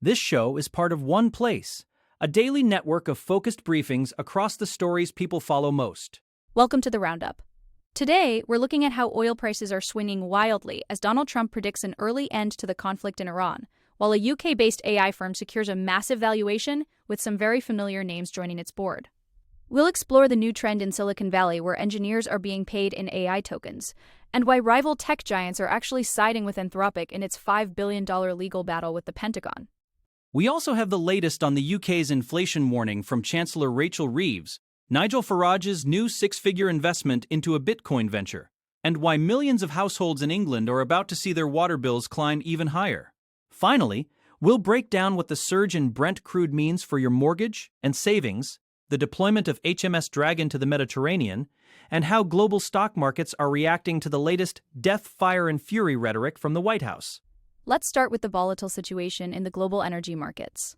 This show is part of One Place, a daily network of focused briefings across the stories people follow most. Welcome to the Roundup. Today, we're looking at how oil prices are swinging wildly as Donald Trump predicts an early end to the conflict in Iran, while a UK-based AI firm secures a massive valuation with some very familiar names joining its board. We'll explore the new trend in Silicon Valley where engineers are being paid in AI tokens, and why rival tech giants are actually siding with Anthropic in its $5 billion legal battle with the Pentagon. We also have the latest on the UK's inflation warning from Chancellor Rachel Reeves, Nigel Farage's new six-figure investment into a Bitcoin venture, and why millions of households in England are about to see their water bills climb even higher. Finally, we'll break down what the surge in Brent crude means for your mortgage and savings, the deployment of HMS Dragon to the Mediterranean, and how global stock markets are reacting to the latest death, fire, and fury rhetoric from the White House. Let's start with the volatile situation in the global energy markets.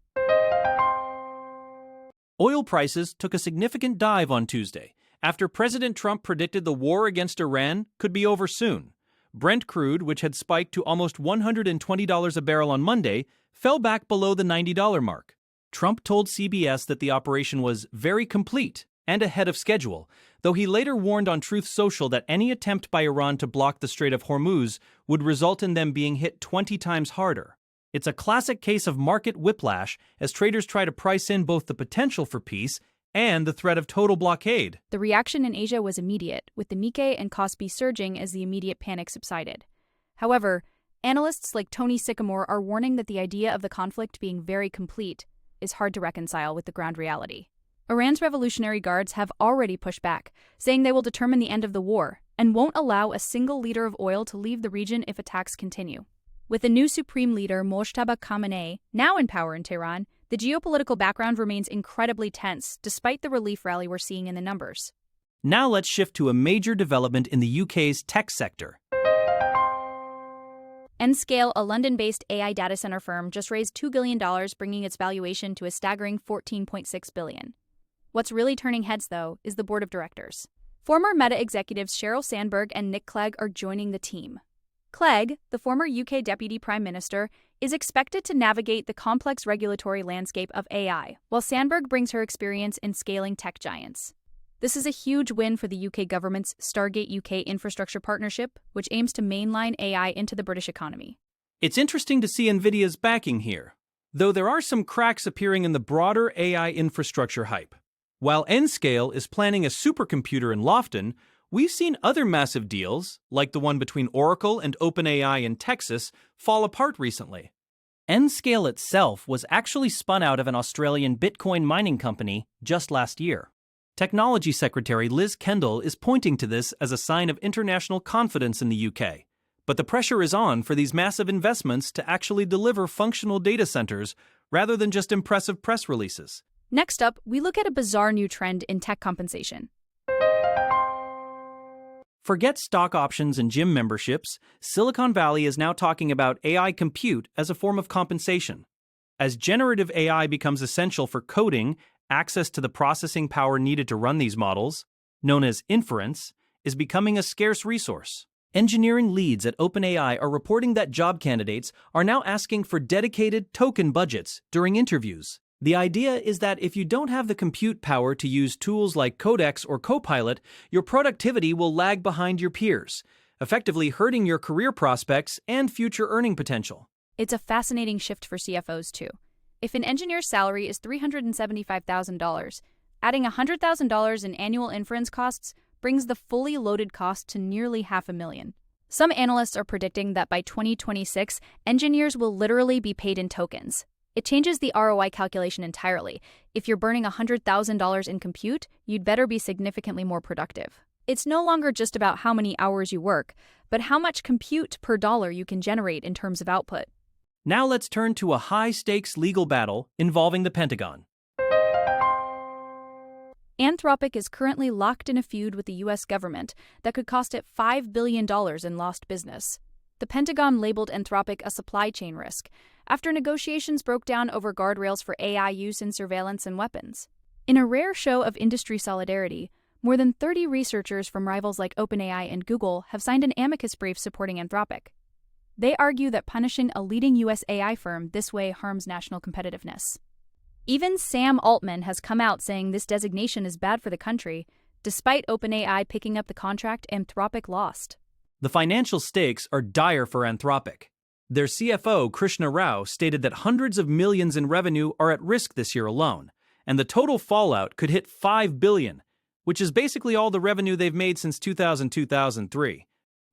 Oil prices took a significant dive on Tuesday after President Trump predicted the war against Iran could be over soon. Brent crude, which had spiked to almost $120 a barrel on Monday, fell back below the $90 mark. Trump told CBS that the operation was very complete and ahead of schedule, though he later warned on Truth Social that any attempt by Iran to block the Strait of Hormuz would result in them being hit 20 times harder. It's a classic case of market whiplash as traders try to price in both the potential for peace and the threat of total blockade. The reaction in Asia was immediate, with the Nikkei and Kospi surging as the immediate panic subsided. However, analysts like Tony Sycamore are warning that the idea of the conflict being very complete is hard to reconcile with the ground reality. Iran's Revolutionary Guards have already pushed back, saying they will determine the end of the war and won't allow a single liter of oil to leave the region if attacks continue. With the new supreme leader Mojtaba Khamenei now in power in Tehran, the geopolitical background remains incredibly tense despite the relief rally we're seeing in the numbers. Now let's shift to a major development in the UK's tech sector. Nscale, a London-based AI data center firm, just raised $2 billion, bringing its valuation to a staggering $14.6 billion. What's really turning heads, though, is the board of directors. Former Meta executives Sheryl Sandberg and Nick Clegg are joining the team. Clegg, the former UK Deputy Prime Minister, is expected to navigate the complex regulatory landscape of AI, while Sandberg brings her experience in scaling tech giants. This is a huge win for the UK government's Stargate UK infrastructure partnership, which aims to mainline AI into the British economy. It's interesting to see NVIDIA's backing here, though there are some cracks appearing in the broader AI infrastructure hype. While Nscale is planning a supercomputer in Lofton, we've seen other massive deals, like the one between Oracle and OpenAI in Texas, fall apart recently. Nscale itself was actually spun out of an Australian Bitcoin mining company just last year. Technology Secretary Liz Kendall is pointing to this as a sign of international confidence in the UK. But the pressure is on for these massive investments to actually deliver functional data centers rather than just impressive press releases. Next up, we look at a bizarre new trend in tech compensation. Forget stock options and gym memberships, Silicon Valley is now talking about AI compute as a form of compensation. As generative AI becomes essential for coding, access to the processing power needed to run these models, known as inference, is becoming a scarce resource. Engineering leads at OpenAI are reporting that job candidates are now asking for dedicated token budgets during interviews. The idea is that if you don't have the compute power to use tools like Codex or Copilot, your productivity will lag behind your peers, effectively hurting your career prospects and future earning potential. It's a fascinating shift for CFOs, too. If an engineer's salary is $375,000, adding $100,000 in annual inference costs brings the fully loaded cost to nearly $500,000. Some analysts are predicting that by 2026, engineers will literally be paid in tokens. It changes the ROI calculation entirely. If you're burning $100,000 in compute, you'd better be significantly more productive. It's no longer just about how many hours you work, but how much compute per dollar you can generate in terms of output. Now let's turn to a high-stakes legal battle involving the Pentagon. Anthropic is currently locked in a feud with the U.S. government that could cost it $5 billion in lost business. The Pentagon labeled Anthropic a supply chain risk after negotiations broke down over guardrails for AI use in surveillance and weapons. In a rare show of industry solidarity, more than 30 researchers from rivals like OpenAI and Google have signed an amicus brief supporting Anthropic. They argue that punishing a leading US AI firm this way harms national competitiveness. Even Sam Altman has come out saying this designation is bad for the country, despite OpenAI picking up the contract Anthropic lost. The financial stakes are dire for Anthropic. Their CFO, Krishna Rao, stated that hundreds of millions in revenue are at risk this year alone, and the total fallout could hit $5 billion, which is basically all the revenue they've made since 2000-2003.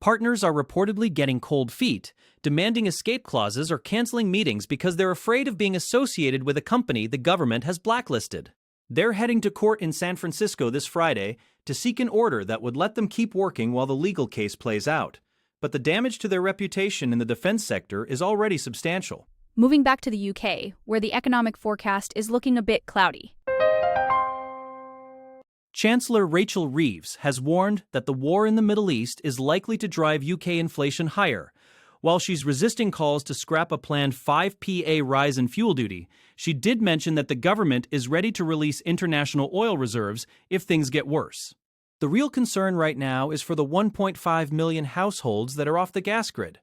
Partners are reportedly getting cold feet, demanding escape clauses or canceling meetings because they're afraid of being associated with a company the government has blacklisted. They're heading to court in San Francisco this Friday to seek an order that would let them keep working while the legal case plays out. But the damage to their reputation in the defense sector is already substantial. Moving back to the UK, where the economic forecast is looking a bit cloudy. Chancellor Rachel Reeves has warned that the war in the Middle East is likely to drive UK inflation higher. While she's resisting calls to scrap a planned 5% rise in fuel duty, she did mention that the government is ready to release international oil reserves if things get worse. The real concern right now is for the 1.5 million households that are off the gas grid.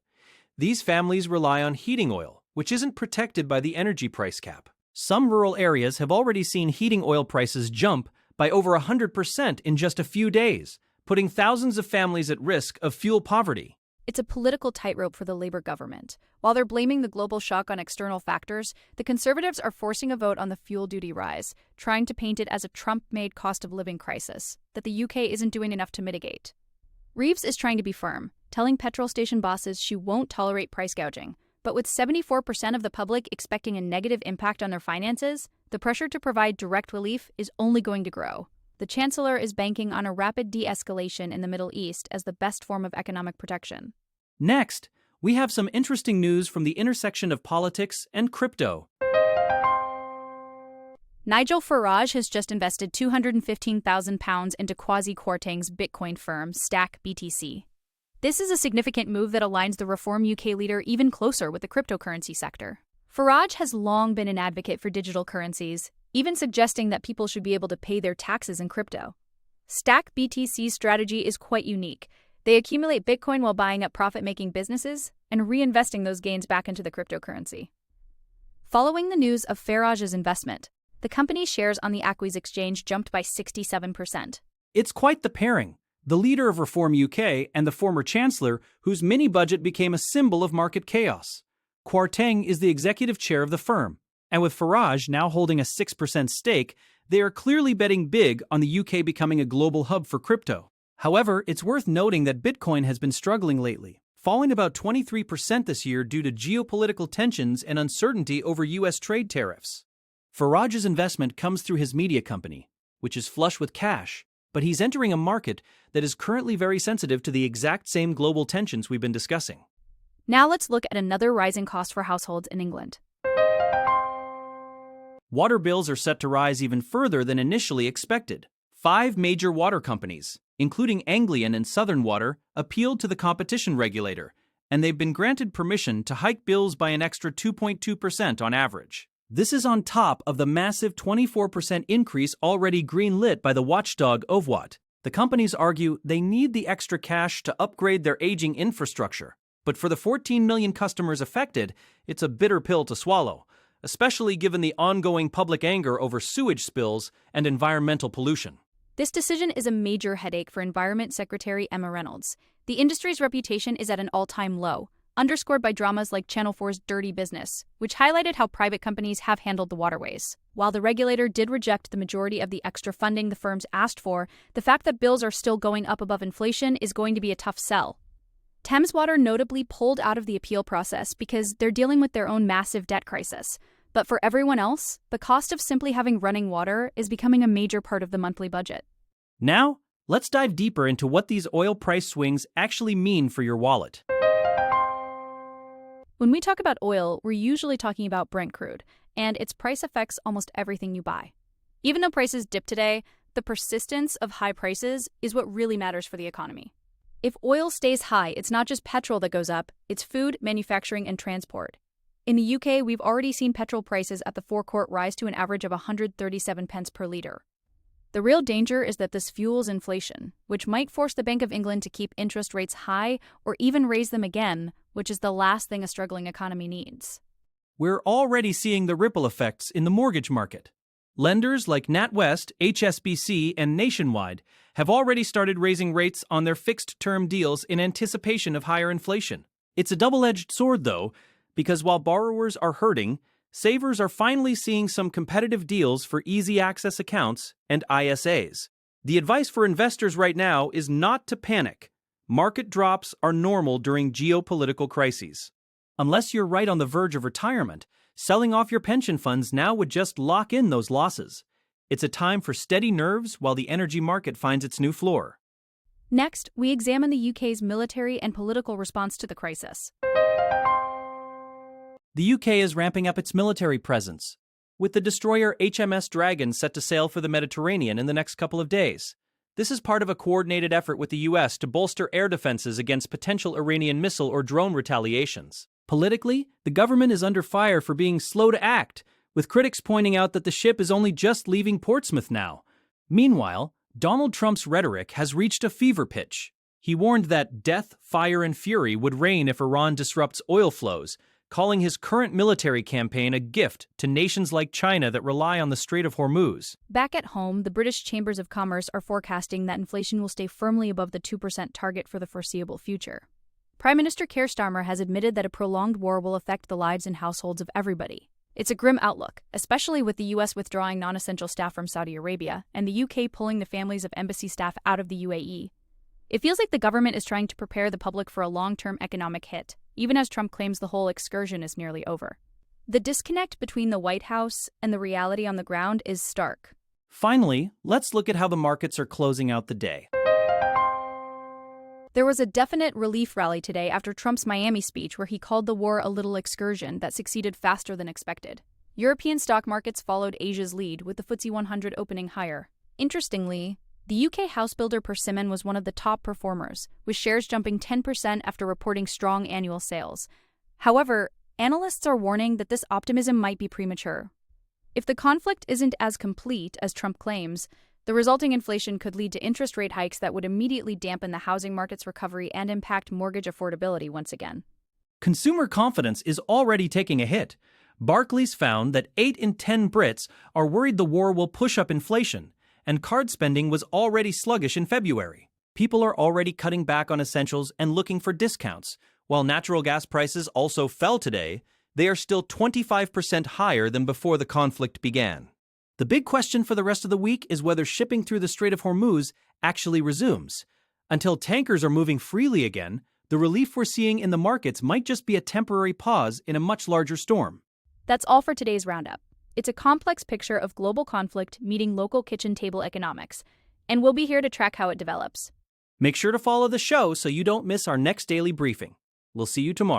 These families rely on heating oil, which isn't protected by the energy price cap. Some rural areas have already seen heating oil prices jump by over 100% in just a few days, putting thousands of families at risk of fuel poverty. It's a political tightrope for the Labour government. While they're blaming the global shock on external factors, the Conservatives are forcing a vote on the fuel duty rise, trying to paint it as a Trump-made cost of living crisis that the UK isn't doing enough to mitigate. Reeves is trying to be firm, telling petrol station bosses she won't tolerate price gouging. But with 74% of the public expecting a negative impact on their finances, the pressure to provide direct relief is only going to grow. The Chancellor is banking on a rapid de-escalation in the Middle East as the best form of economic protection. Next, we have some interesting news from the intersection of politics and crypto. Nigel Farage has just invested £215,000 into Kwasi Kwarteng's Bitcoin firm, Stack BTC. This is a significant move that aligns the Reform UK leader even closer with the cryptocurrency sector. Farage has long been an advocate for digital currencies, even suggesting that people should be able to pay their taxes in crypto. Stack BTC's strategy is quite unique. They accumulate Bitcoin while buying up profit-making businesses and reinvesting those gains back into the cryptocurrency. Following the news of Farage's investment, the company's shares on the Aquis exchange jumped by 67%. It's quite the pairing. The leader of Reform UK and the former Chancellor, whose mini-budget became a symbol of market chaos. Kwarteng is the executive chair of the firm, and with Farage now holding a 6% stake, they are clearly betting big on the UK becoming a global hub for crypto. However, it's worth noting that Bitcoin has been struggling lately, falling about 23% this year due to geopolitical tensions and uncertainty over US trade tariffs. Farage's investment comes through his media company, which is flush with cash, but he's entering a market that is currently very sensitive to the exact same global tensions we've been discussing. Now let's look at another rising cost for households in England. Water bills are set to rise even further than initially expected. 5 major water companies, including Anglian and Southern Water, appealed to the competition regulator, and they've been granted permission to hike bills by an extra 2.2% on average. This is on top of the massive 24% increase already greenlit by the watchdog Ofwat. The companies argue they need the extra cash to upgrade their aging infrastructure. But for the 14 million customers affected, it's a bitter pill to swallow, especially given the ongoing public anger over sewage spills and environmental pollution. This decision is a major headache for Environment Secretary Emma Reynolds. The industry's reputation is at an all-time low, underscored by dramas like Channel 4's Dirty Business, which highlighted how private companies have handled the waterways. While the regulator did reject the majority of the extra funding the firms asked for, the fact that bills are still going up above inflation is going to be a tough sell. Thames Water notably pulled out of the appeal process because they're dealing with their own massive debt crisis. But for everyone else, the cost of simply having running water is becoming a major part of the monthly budget. Now, let's dive deeper into what these oil price swings actually mean for your wallet. When we talk about oil, we're usually talking about Brent crude, and its price affects almost everything you buy. Even though prices dip today, the persistence of high prices is what really matters for the economy. If oil stays high, it's not just petrol that goes up, it's food, manufacturing, and transport. In the UK, we've already seen petrol prices at the forecourt rise to an average of 137 pence per litre. The real danger is that this fuels inflation, which might force the Bank of England to keep interest rates high or even raise them again, which is the last thing a struggling economy needs. We're already seeing the ripple effects in the mortgage market. Lenders like NatWest, HSBC, and Nationwide have already started raising rates on their fixed-term deals in anticipation of higher inflation. It's a double-edged sword, though, because while borrowers are hurting, savers are finally seeing some competitive deals for easy-access accounts and ISAs. The advice for investors right now is not to panic. Market drops are normal during geopolitical crises. Unless you're right on the verge of retirement, selling off your pension funds now would just lock in those losses. It's a time for steady nerves while the energy market finds its new floor. Next, we examine the UK's military and political response to the crisis. The UK is ramping up its military presence, with the destroyer HMS Dragon set to sail for the Mediterranean in the next couple of days. This is part of a coordinated effort with the US to bolster air defenses against potential Iranian missile or drone retaliations. Politically, the government is under fire for being slow to act, with critics pointing out that the ship is only just leaving Portsmouth now. Meanwhile, Donald Trump's rhetoric has reached a fever pitch. He warned that death, fire, and fury would reign if Iran disrupts oil flows, calling his current military campaign a gift to nations like China that rely on the Strait of Hormuz. Back at home, the British Chambers of Commerce are forecasting that inflation will stay firmly above the 2% target for the foreseeable future. Prime Minister Keir Starmer has admitted that a prolonged war will affect the lives and households of everybody. It's a grim outlook, especially with the U.S. withdrawing non-essential staff from Saudi Arabia and the U.K. pulling the families of embassy staff out of the UAE. It feels like the government is trying to prepare the public for a long-term economic hit, even as Trump claims the whole excursion is nearly over. The disconnect between the White House and the reality on the ground is stark. Finally, let's look at how the markets are closing out the day. There was a definite relief rally today after Trump's Miami speech where he called the war a little excursion that succeeded faster than expected. European stock markets followed Asia's lead, with the FTSE 100 opening higher. Interestingly, the UK housebuilder Persimmon was one of the top performers, with shares jumping 10% after reporting strong annual sales. However, analysts are warning that this optimism might be premature. If the conflict isn't as complete as Trump claims, the resulting inflation could lead to interest rate hikes that would immediately dampen the housing market's recovery and impact mortgage affordability once again. Consumer confidence is already taking a hit. Barclays found that 8 in 10 Brits are worried the war will push up inflation, and card spending was already sluggish in February. People are already cutting back on essentials and looking for discounts. While natural gas prices also fell today, they are still 25% higher than before the conflict began. The big question for the rest of the week is whether shipping through the Strait of Hormuz actually resumes. Until tankers are moving freely again, the relief we're seeing in the markets might just be a temporary pause in a much larger storm. That's all for today's roundup. It's a complex picture of global conflict meeting local kitchen table economics, and we'll be here to track how it develops. Make sure to follow the show so you don't miss our next daily briefing. We'll see you tomorrow.